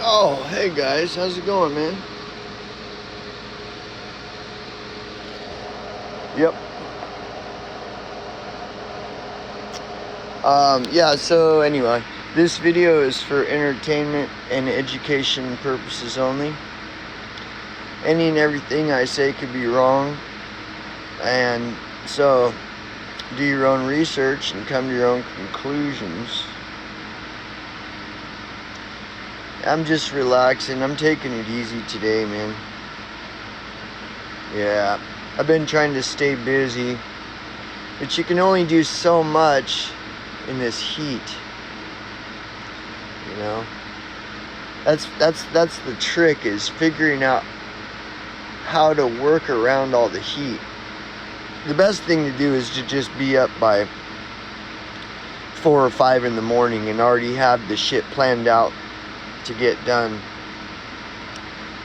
Oh, hey guys, how's it going, man? Yep. Yeah, so anyway, this video is for entertainment and education purposes only. Any and everything I say could be wrong, and so do your own research and come to your own conclusions. I'm just relaxing. I'm taking it easy today, man. Yeah, I've been trying to stay busy, but you can only do so much in this heat, you know? That's the trick, is figuring out how to work around all the heat. The best thing to do is to just be up by 4 or 5 in the morning and already have the shit planned out to get done,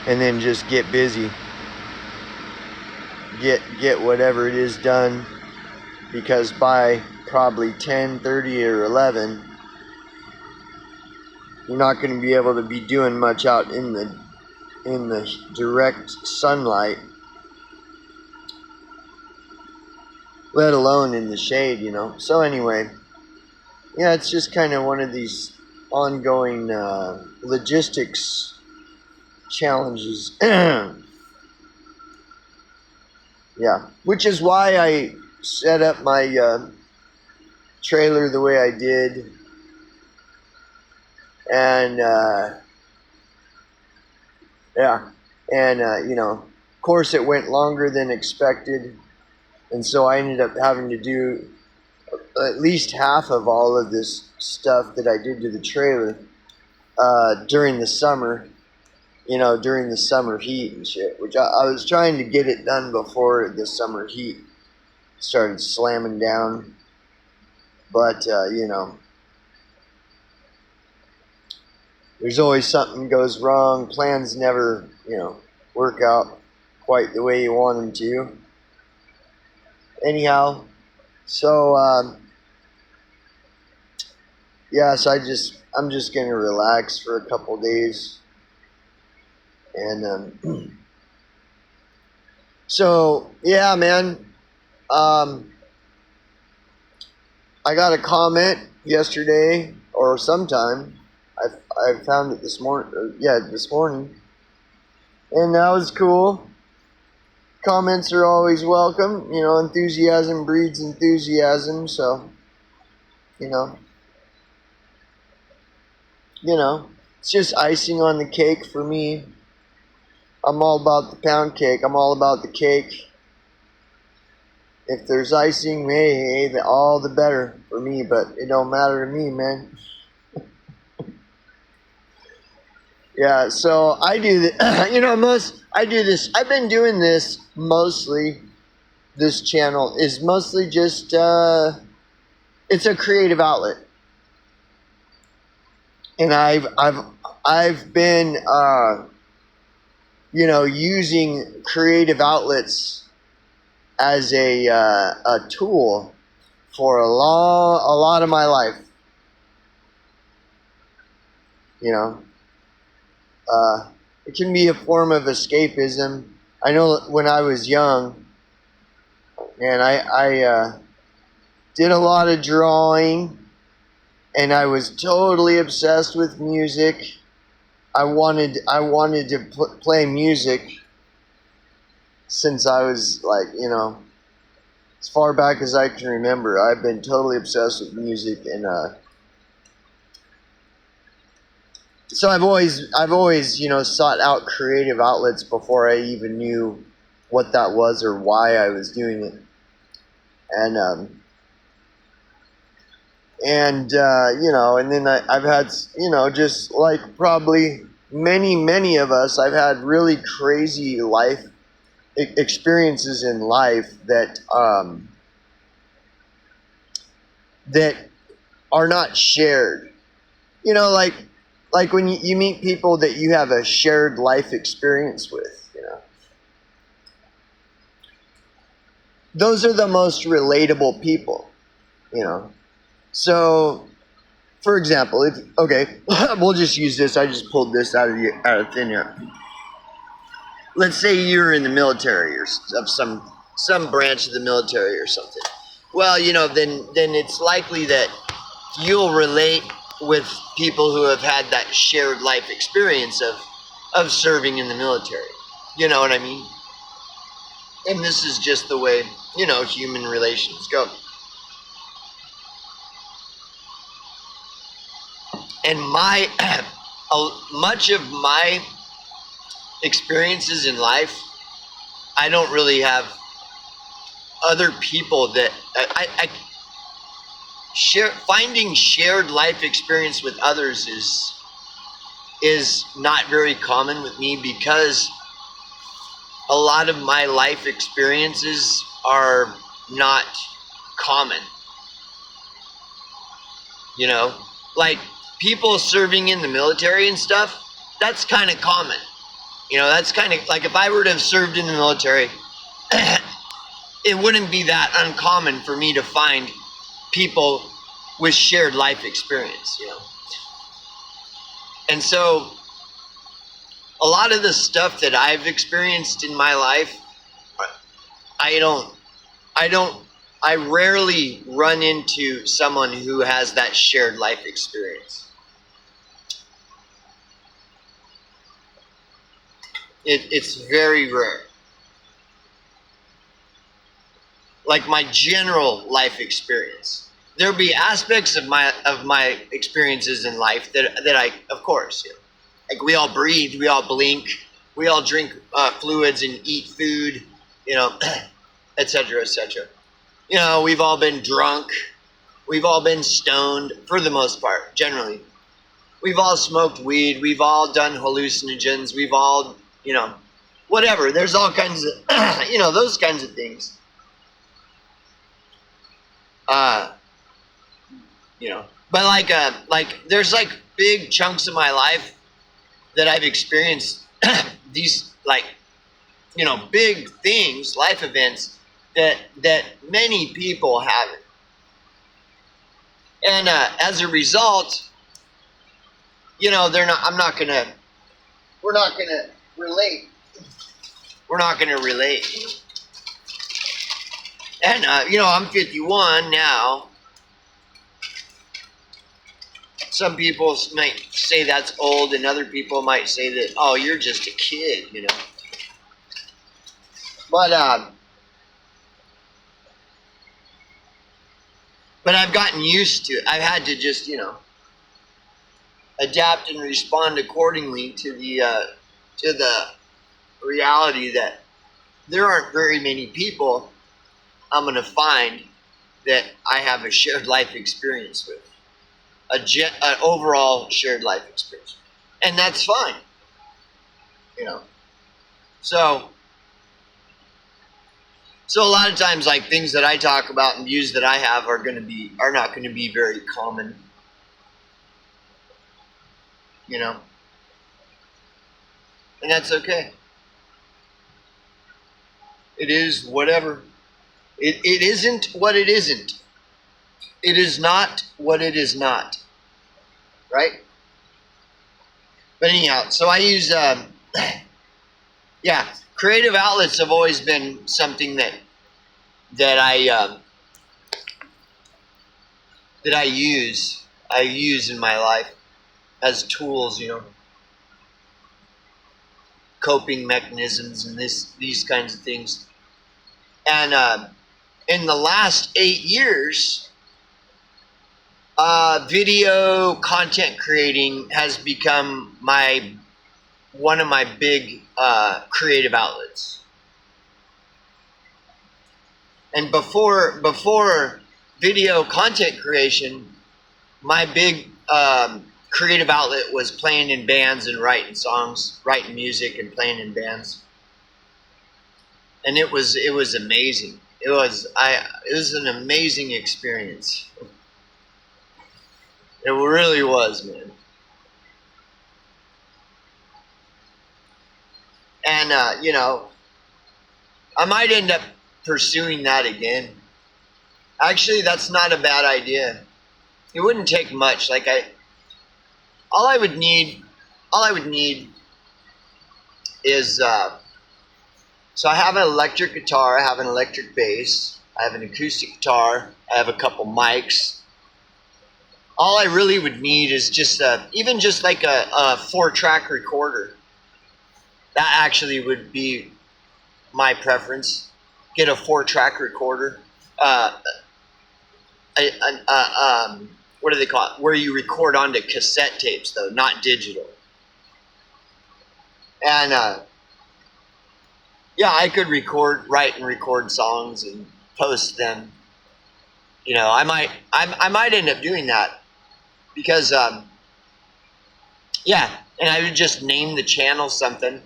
and then just get busy, get whatever it is done, because by probably 10:30 or 11 you're not going to be able to be doing much out in the direct sunlight, let alone in the shade, you know. So anyway, yeah, it's just kind of one of these ongoing logistics challenges. Yeah, which is why I set up my trailer the way I did, and yeah, and of course it went longer than expected, and so I ended up having to do at least half of all of this stuff that I did to the trailer during the summer, during the summer heat and shit, which I was trying to get it done before the summer heat started slamming down. But, there's always something goes wrong. Plans never, work out quite the way you want them to. Anyhow, so, yeah, so I'm just going to relax for a couple days. And, so, yeah, man, I got a comment yesterday or sometime. I found it this morning. Yeah, this morning, and that was cool. Comments are always welcome. Enthusiasm breeds enthusiasm. So, you know, it's just icing on the cake for me. I'm all about the pound cake. I'm all about the cake. If there's icing, hey, all the better for me. But it don't matter to me, man. Yeah, so I do that. I do this. I've been doing this mostly. This channel is mostly just it's a creative outlet, and I've been using creative outlets as a tool for a lot of my life. It can be a form of escapism. I know when I was young, and I did a lot of drawing, and I was totally obsessed with music. I wanted to play music since I was like, as far back as I can remember. I've been totally obsessed with music, and so I've always sought out creative outlets before I even knew what that was or why I was doing it. And then I've had, just like probably many of us, I've had really crazy life experiences in life that that are not shared. Like when you meet people that you have a shared life experience with, those are the most relatable people, So for example, if okay, we'll just use this. I just pulled this out of thin air. Let's say you're in the military or of some branch of the military or something. Well, then it's likely that you'll relate with people who have had that shared life experience of serving in the military. You know what I mean? And this is just the way, human relations go. And much of my experiences in life, I don't really have other people that I share. Finding shared life experience with others is not very common with me, because a lot of my life experiences are not common. Like people serving in the military and stuff, that's kind of common. That's kind of like, if I were to have served in the military, it wouldn't be that uncommon for me to find people with shared life experience, And so a lot of the stuff that I've experienced in my life, I rarely run into someone who has that shared life experience. It's very rare. Like my general life experience, there'll be aspects of my experiences in life that I, of course, like we all breathe, we all blink, we all drink fluids and eat food, etc., etc. We've all been drunk, we've all been stoned for the most part, generally. We've all smoked weed, we've all done hallucinogens, we've all, whatever. There's all kinds of, those kinds of things. But like there's like big chunks of my life that I've experienced these big things, life events that many people haven't. And as a result, we're not gonna relate. We're not gonna relate. And I'm 51 now. Some people might say that's old, and other people might say that, oh, you're just a kid, But I've gotten used to it. I've had to just, adapt and respond accordingly to the reality that there aren't very many people I'm going to find that I have a shared life experience with, an overall shared life experience, and that's fine, So a lot of times, like things that I talk about and views that I have are not going to be very common, and that's okay. It is whatever. It isn't what it isn't. It is not what it is not. Right? But anyhow, so I use, creative outlets have always been something that I use in my life as tools, coping mechanisms and these kinds of things. And in the last 8 years, video content creating has become one of my big creative outlets. And before video content creation, my big creative outlet was playing in bands and writing songs, writing music and playing in bands. And it was amazing. It was an amazing experience. It really was, man. And I might end up pursuing that again. Actually, that's not a bad idea. it wouldn't take much. Like all I would need is so I have an electric guitar, I have an electric bass, I have an acoustic guitar, I have a couple mics. All I really would need is just even just like a 4-track recorder. That actually would be my preference. Get a 4-track recorder. What do they call it? Where you record onto cassette tapes, though, not digital. And yeah, I could write and record songs and post them. You know, I might end up doing that because yeah, and I would just name the channel something,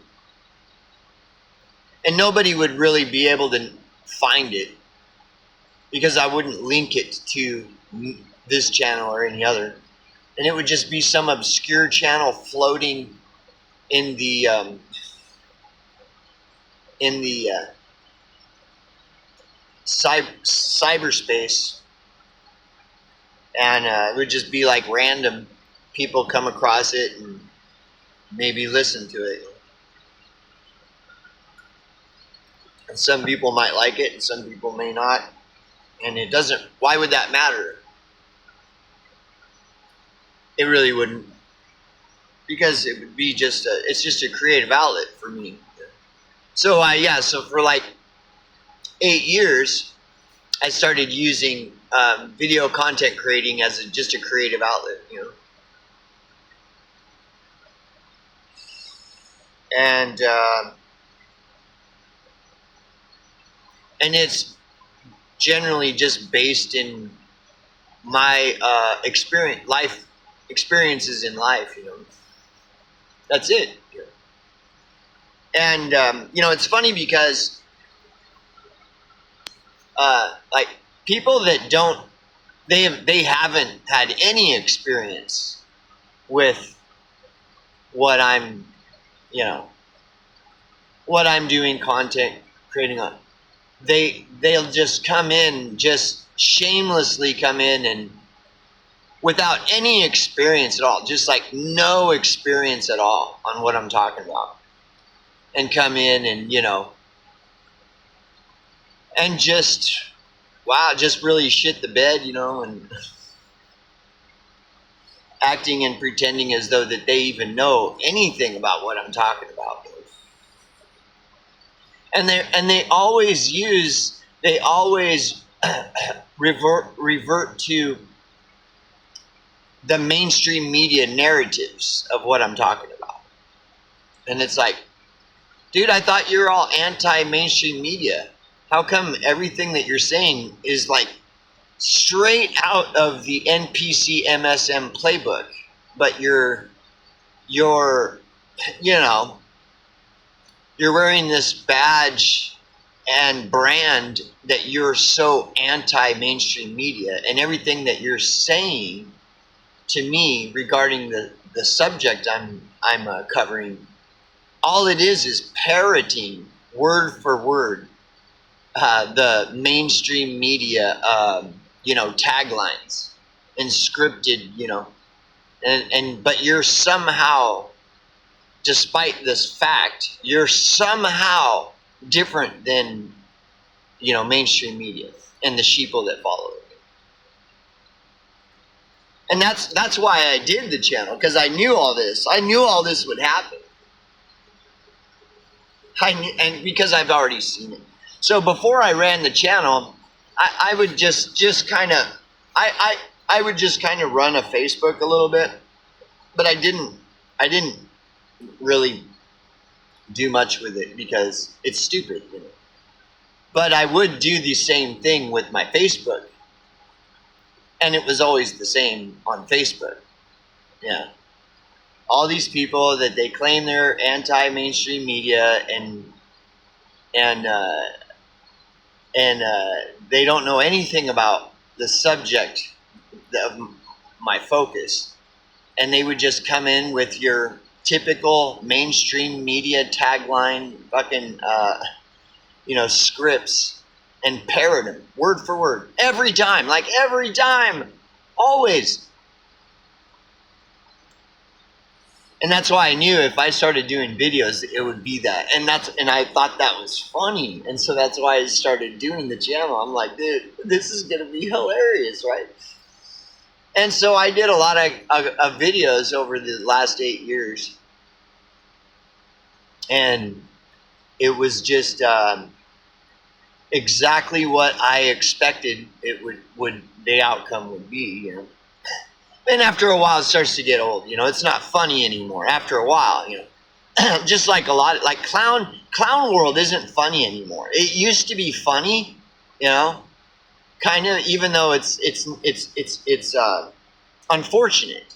and nobody would really be able to find it because I wouldn't link it to this channel or any other, and it would just be some obscure channel floating in the cyberspace, and it would just be like random people come across it and maybe listen to it. And some people might like it and some people may not, and it doesn't, why would that matter? It really wouldn't, because it would be just it's just a creative outlet for me. So so for like 8 years I started using video content creating as just a creative outlet, you know. And it's generally just based in my life experiences in life, you know. That's it. And you know, it's funny because like people that they haven't had any experience with what I'm, you know, what I'm doing, content creating on. They'll just come in, just shamelessly come in, and without any experience at all, just like no experience at all on what I'm talking about, and come in and, you know, and just, wow, just really shit the bed, you know, and acting and pretending as though that they even know anything about what I'm talking about. And they always revert to the mainstream media narratives of what I'm talking about. And it's like, dude, I thought you were all anti-mainstream media. How come everything that you're saying is like straight out of the NPC MSM playbook, but you're you know, you're wearing this badge and brand that you're so anti-mainstream media, and everything that you're saying to me regarding the subject I'm covering, all it is parroting word for word the mainstream media, you know, taglines and scripted, you know, but you're somehow, despite this fact, you're somehow different than, you know, mainstream media and the sheeple that follow it. And that's why I did the channel, because I knew all this. I knew all this would happen. And because I've already seen it. So before I ran the channel, I would just kind of, I would just kind of run a Facebook a little bit, but I didn't really do much with it because it's stupid, you know. But I would do the same thing with my Facebook, and it was always the same on Facebook. Yeah, all these people that they claim they're anti-mainstream media, and they don't know anything about the subject of my focus, and they would just come in with your typical mainstream media tagline, fucking, you know, scripts, and parrot them word for word every time. Like every time Always. And that's why I knew if I started doing videos, it would be that. And I thought that was funny. And so that's why I started doing the channel. I'm like, dude, this is going to be hilarious, right? And so I did a lot of videos over the last 8 years. And it was just exactly what I expected the outcome would be, you know. And after a while, it starts to get old. You know, it's not funny anymore. After a while, you know, just like clown world isn't funny anymore. It used to be funny, you know, kind of. Even though it's unfortunate,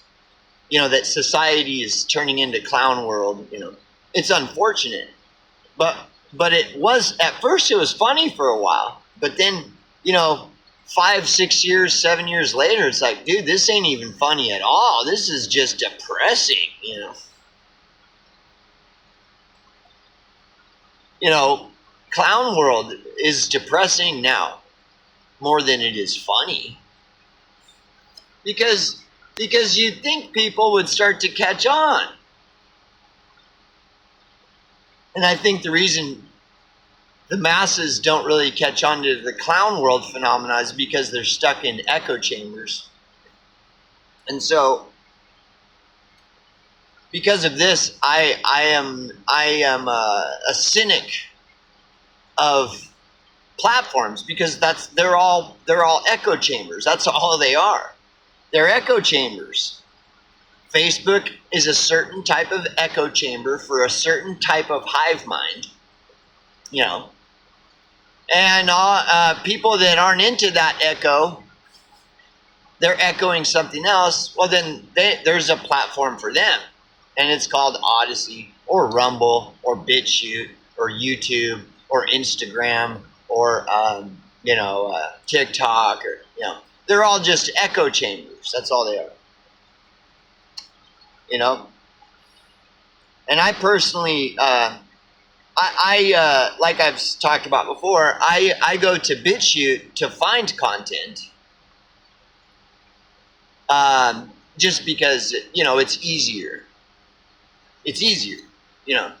you know, that society is turning into clown world. You know, it's unfortunate, but it was at first it was funny for a while, but then, you know, 5, 6 years, 7 years later, it's like, dude, this ain't even funny at all. This is just depressing, you know. You know, clown world is depressing now more than it is funny. Because you'd think people would start to catch on. And I think the reason the masses don't really catch on to the clown world phenomena is because they're stuck in echo chambers. And so, because of this, I am a cynic of platforms, because they're all echo chambers. That's all they are. They're echo chambers. Facebook is a certain type of echo chamber for a certain type of hive mind, you know. And people that aren't into that echo, they're echoing something else. Well, then there's a platform for them, and it's called Odyssey or Rumble or BitChute or YouTube or Instagram or TikTok, or, you know, they're all just echo chambers. That's all they are. You know, and I personally. I like I've talked about before, I go to BitChute to find content, just because, you know, it's easier. It's easier, you know.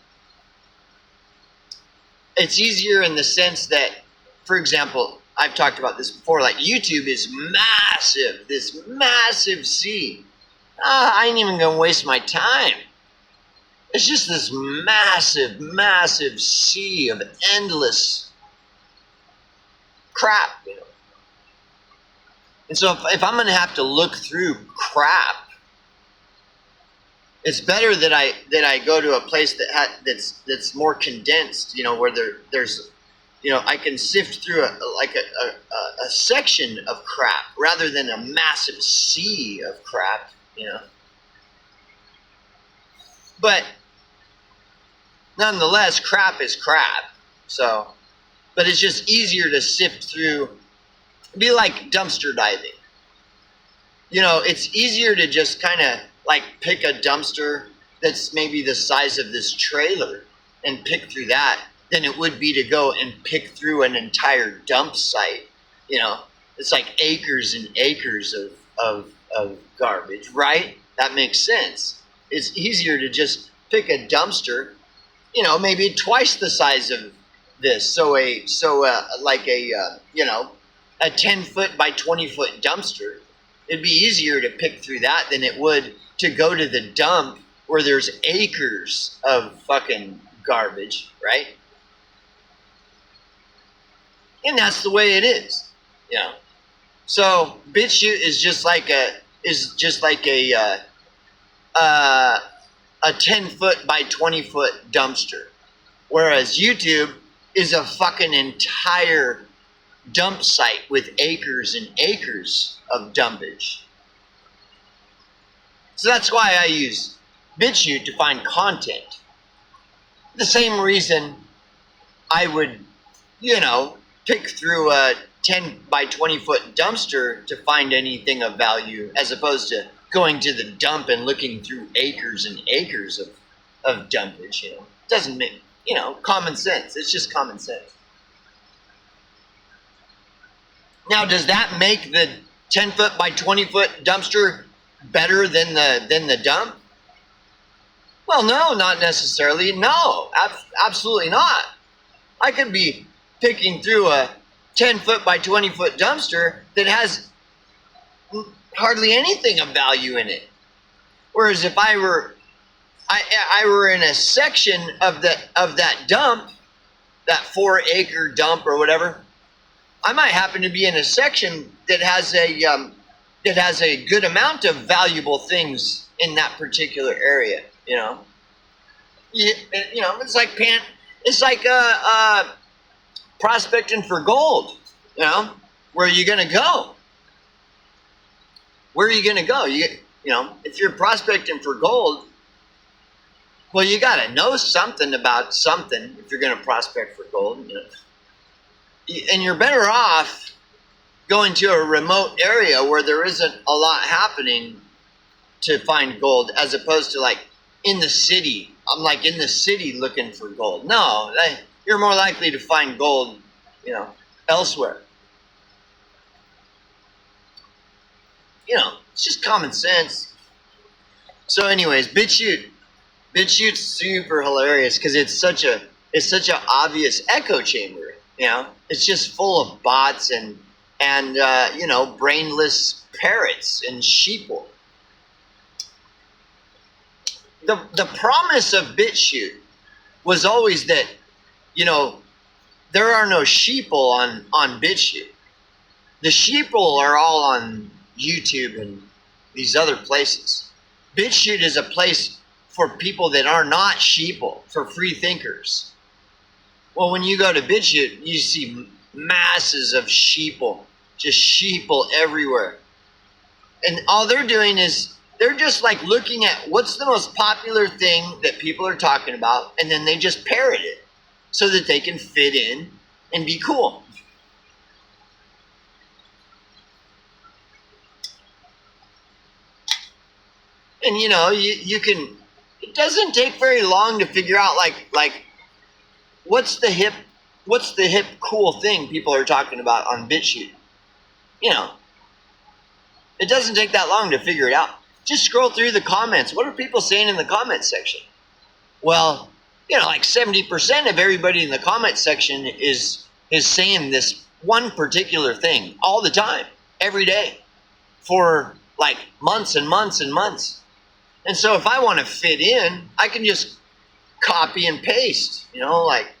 It's easier in the sense that, for example, I've talked about this before, like YouTube is massive, this massive sea. I ain't even gonna waste my time. It's just this massive, massive sea of endless crap, you know. And so if I'm going to have to look through crap, it's better that I go to a place that's more condensed, you know, where there's, you know, I can sift through a section of crap rather than a massive sea of crap, you know. But nonetheless, crap is crap. So, but it's just easier to sift through. It'd be like dumpster diving. You know, it's easier to just kind of like pick a dumpster that's maybe the size of this trailer and pick through that than it would be to go and pick through an entire dump site. You know, it's like acres and acres of garbage, right? That makes sense. It's easier to just pick a dumpster, you know, maybe twice the size of this. So like a 10-foot by 20-foot dumpster, it'd be easier to pick through that than it would to go to the dump where there's acres of fucking garbage, right? And that's the way it is, you know. So BitChute is just like a 10-foot by 20-foot dumpster, whereas YouTube is a fucking entire dump site with acres and acres of dumpage. So that's why I use BitChute to find content. The same reason I would, you know, pick through a 10 by 20-foot dumpster to find anything of value, as opposed to going to the dump and looking through acres and acres of dumpage, you know. It doesn't make, you know, common sense. It's just common sense. Now, does that make the 10-foot by 20-foot dumpster better than the dump? Well, no, not necessarily. No, absolutely not. I could be picking through a 10-foot by 20-foot dumpster that has hardly anything of value in it. Whereas if I were in a section of that dump, that 4-acre dump or whatever, I might happen to be in a section that has a good amount of valuable things in that particular area. It's like prospecting for gold. Where are you going to go? Where are you going to go? If you're prospecting for gold, well, you got to know something about something if you're going to prospect for gold. And you're better off going to a remote area where there isn't a lot happening to find gold, as opposed to like in the city. I'm like in the city looking for gold. No, you're more likely to find gold, elsewhere. It's just common sense. So anyways, BitChute's super hilarious because it's such an obvious echo chamber. It's just full of bots and brainless parrots and sheeple. The promise of BitChute was always that, there are no sheeple on BitChute. The sheeple are all on YouTube and these other places. BitChute is a place for people that are not sheeple, for free thinkers. Well, when you go to BitChute, you see masses of sheeple, just sheeple everywhere. And all they're doing is they're just like looking at what's the most popular thing that people are talking about, and then they just parrot it so that they can fit in and be cool. And you can, it doesn't take very long to figure out like what's the hip cool thing people are talking about on BitChute. It doesn't take that long to figure it out. Just scroll through the comments. What are people saying in the comment section? Well, like 70% of everybody in the comment section is saying this one particular thing all the time, every day, for like months and months and months. And so if I want to fit in, I can just copy and paste, like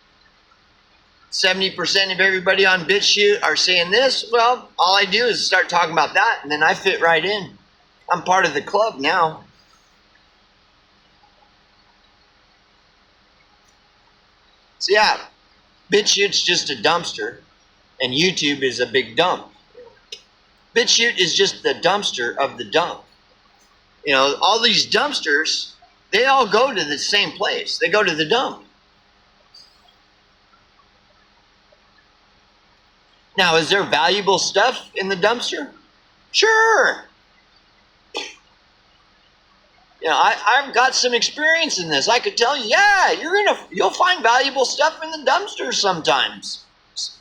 70% of everybody on BitChute are saying this. Well, all I do is start talking about that, and then I fit right in. I'm part of the club now. So yeah, BitChute's just a dumpster, and YouTube is a big dump. BitChute is just the dumpster of the dump. All these dumpsters, they all go to the same place. They go to the dump. Now, is there valuable stuff in the dumpster? Sure. I've got some experience in this. I could tell you, yeah, you'll find valuable stuff in the dumpster sometimes.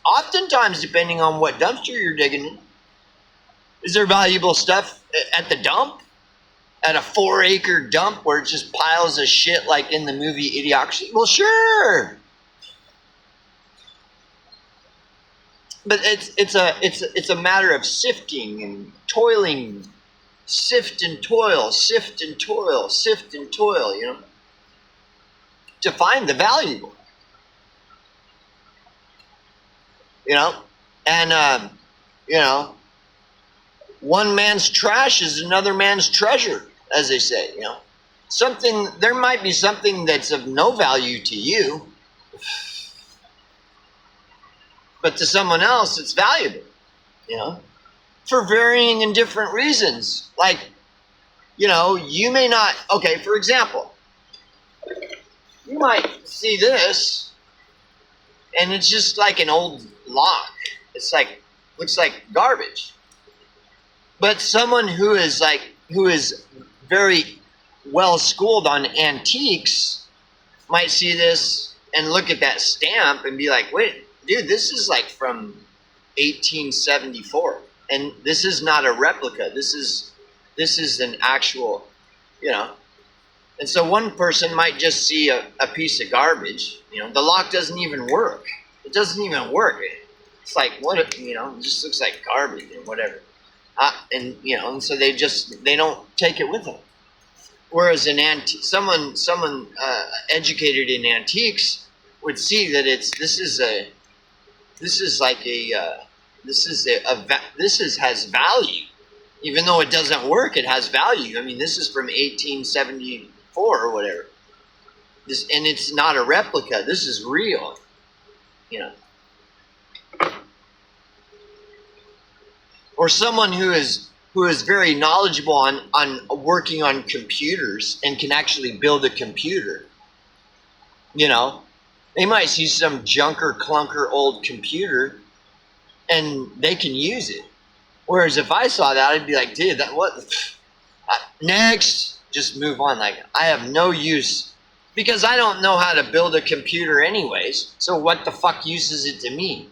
Oftentimes, depending on what dumpster you're digging in. Is there valuable stuff at the dump? At a 4-acre dump where it just piles of shit like in the movie Idiocracy? Well, sure. But it's a matter of sifting and toiling. Sift and toil, sift and toil, sift and toil, to find the valuable. And one man's trash is another man's treasure, as they say. There might be something that's of no value to you, but to someone else it's valuable, for varying and different reasons. Like, you may not, okay, for example, you might see this and it's just like an old lock. It's looks like garbage. But someone who is very well schooled on antiques might see this and look at that stamp and be like, wait, dude, this is like from 1874. And this is not a replica. This is an actual, you know. And so one person might just see a piece of garbage. You know, the lock doesn't even work. It doesn't even work. It's like, what, you know, it just looks like garbage or whatever. And, you know, and so they don't take it with them. Whereas someone educated in antiques would see that has value. Even though it doesn't work, it has value. I mean, this is from 1874 or whatever. And it's not a replica. This is real. You know. Or someone who is very knowledgeable on working on computers and can actually build a computer. You know, they might see some junker clunker old computer and they can use it. Whereas if I saw that, I'd be like, dude, next, just move on. Like, I have no use because I don't know how to build a computer anyways. So what the fuck use is it to me?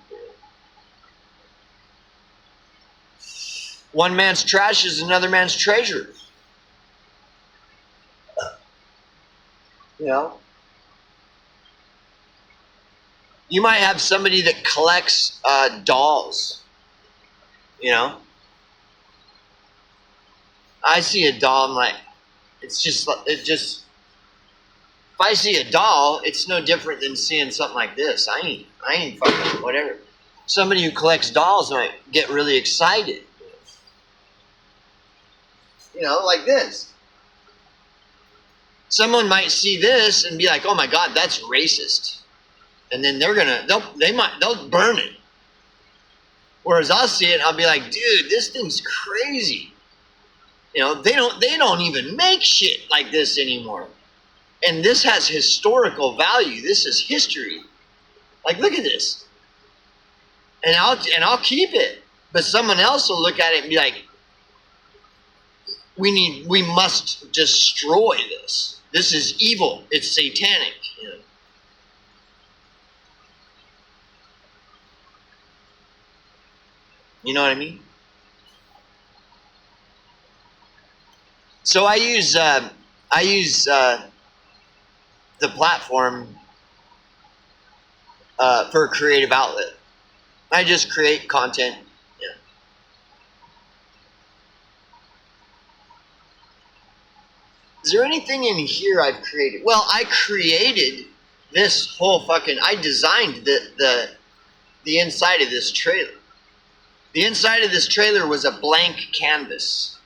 One man's trash is another man's treasure. You know? You might have somebody that collects dolls. You know? I see a doll, I'm like, if I see a doll, it's no different than seeing something like this. I ain't fucking whatever. Somebody who collects dolls might get really excited. You know, like this. Someone might see this and be like, "Oh my God, that's racist," and then they'll burn it. Whereas I'll see it, and I'll be like, "Dude, this thing's crazy." You know, they don't even make shit like this anymore, and this has historical value. This is history. Like, look at this, and I'll keep it. But someone else will look at it and be like, we must destroy this. This is evil. It's satanic. You know? You know what I mean? So I use the platform for a creative outlet. I just create content. Is there anything in here I've created? Well, I created this whole I designed the inside of this trailer. The inside of this trailer was a blank canvas.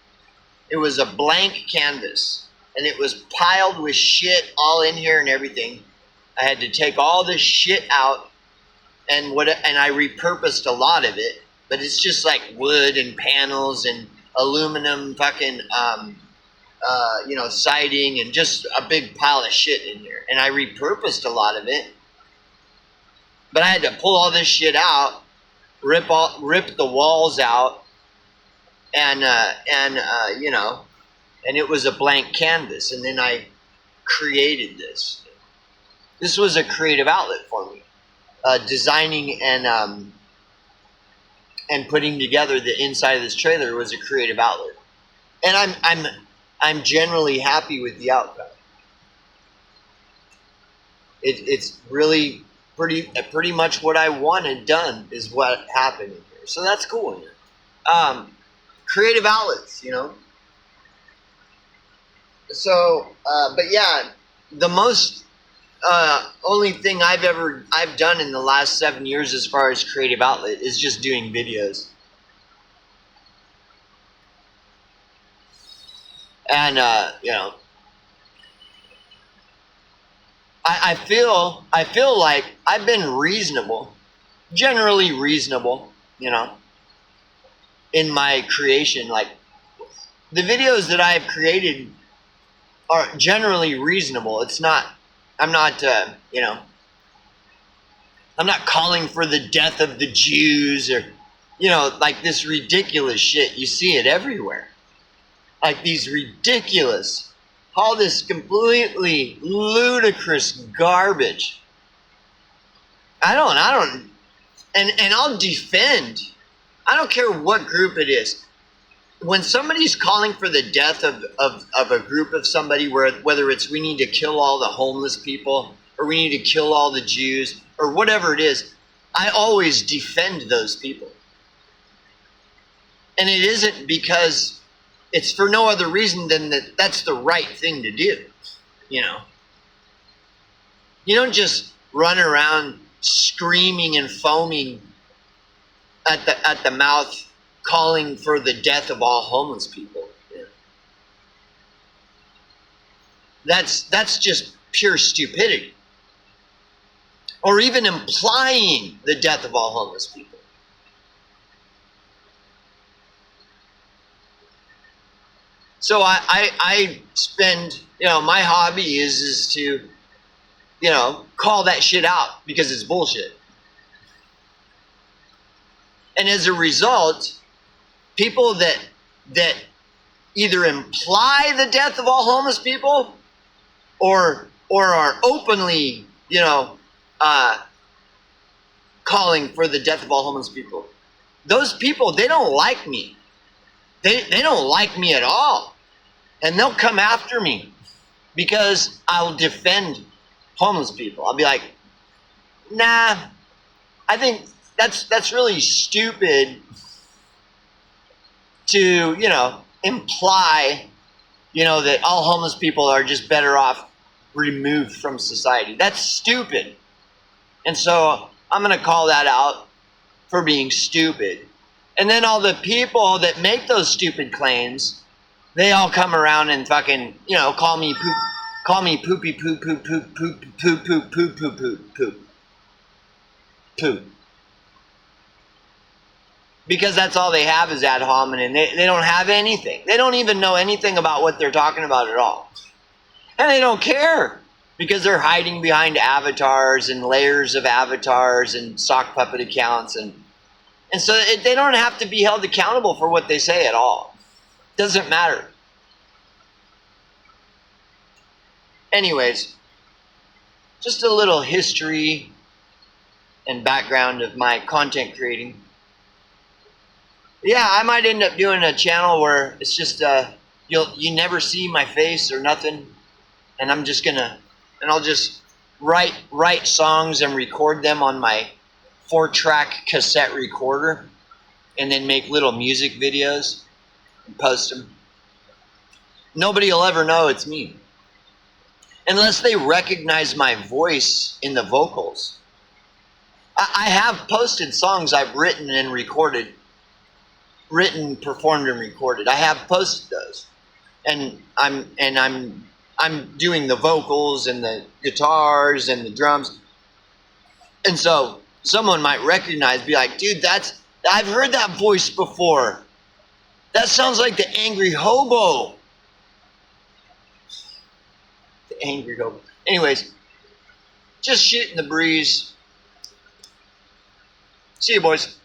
It was a blank canvas. And it was piled with shit all in here and everything. I had to take all this shit out and I repurposed a lot of it. But it's just like wood and panels and aluminum siding and just a big pile of shit in here. And I repurposed a lot of it. But I had to pull all this shit out, rip the walls out, and it was a blank canvas. And then I created this. This was a creative outlet for me. Designing and putting together the inside of this trailer was a creative outlet. And I'm generally happy with the outcome. It's really pretty much what I wanted done is what happened in here. So that's cool in here. Creative outlets, you know. So, but yeah, the most only thing I've done in the last 7 years as far as creative outlet is just doing videos. And I feel like I've been reasonable, generally reasonable, you know, in my creation. Like, the videos that I've created are generally reasonable. I'm not calling for the death of the Jews or, you know, like this ridiculous shit. You see it everywhere. Like these ridiculous, all this completely ludicrous garbage. I don't, and I'll defend I don't care what group it is. When somebody's calling for the death of a group of somebody, whether it's we need to kill all the homeless people or we need to kill all the Jews or whatever it is, I always defend those people. And it isn't because it's for no other reason than that that's the right thing to do. You know, you don't just run around screaming and foaming at the mouth calling for the death of all homeless people. Yeah. That's just pure stupidity. Or even implying the death of all homeless people. So I spend, my hobby is to, call that shit out because it's bullshit. And as a result, people that either imply the death of all homeless people or are openly, calling for the death of all homeless people, those people, they don't like me. They don't like me at all. And they'll come after me because I'll defend homeless people. I'll be like, nah, I think that's really stupid to, imply, that all homeless people are just better off removed from society. That's stupid. And so I'm going to call that out for being stupid. And then all the people that make those stupid claims, they all come around and fucking, call me poopy poop poop poop poop poop poop poop poop poop poop poop. Because that's all they have is ad hominem. They don't have anything. They don't even know anything about what they're talking about at all. And they don't care because they're hiding behind avatars and layers of avatars and sock puppet accounts. And so they don't have to be held accountable for what they say at all. Doesn't matter. Anyways, just a little history and background of my content creating. Yeah, I might end up doing a channel where it's just you never see my face or nothing, and I'll just write songs and record them on my 4-track cassette recorder, and then make little music videos and post them. Nobody will ever know it's me unless they recognize my voice in the vocals. I have posted songs I've written and recorded. Performed and recorded. I have posted those, and I'm doing the vocals and the guitars and the drums, and so someone might recognize, be like, dude, I've heard that voice before. That sounds like the Angry Hobo. The Angry Hobo. Anyways, just shit in the breeze. See you, boys.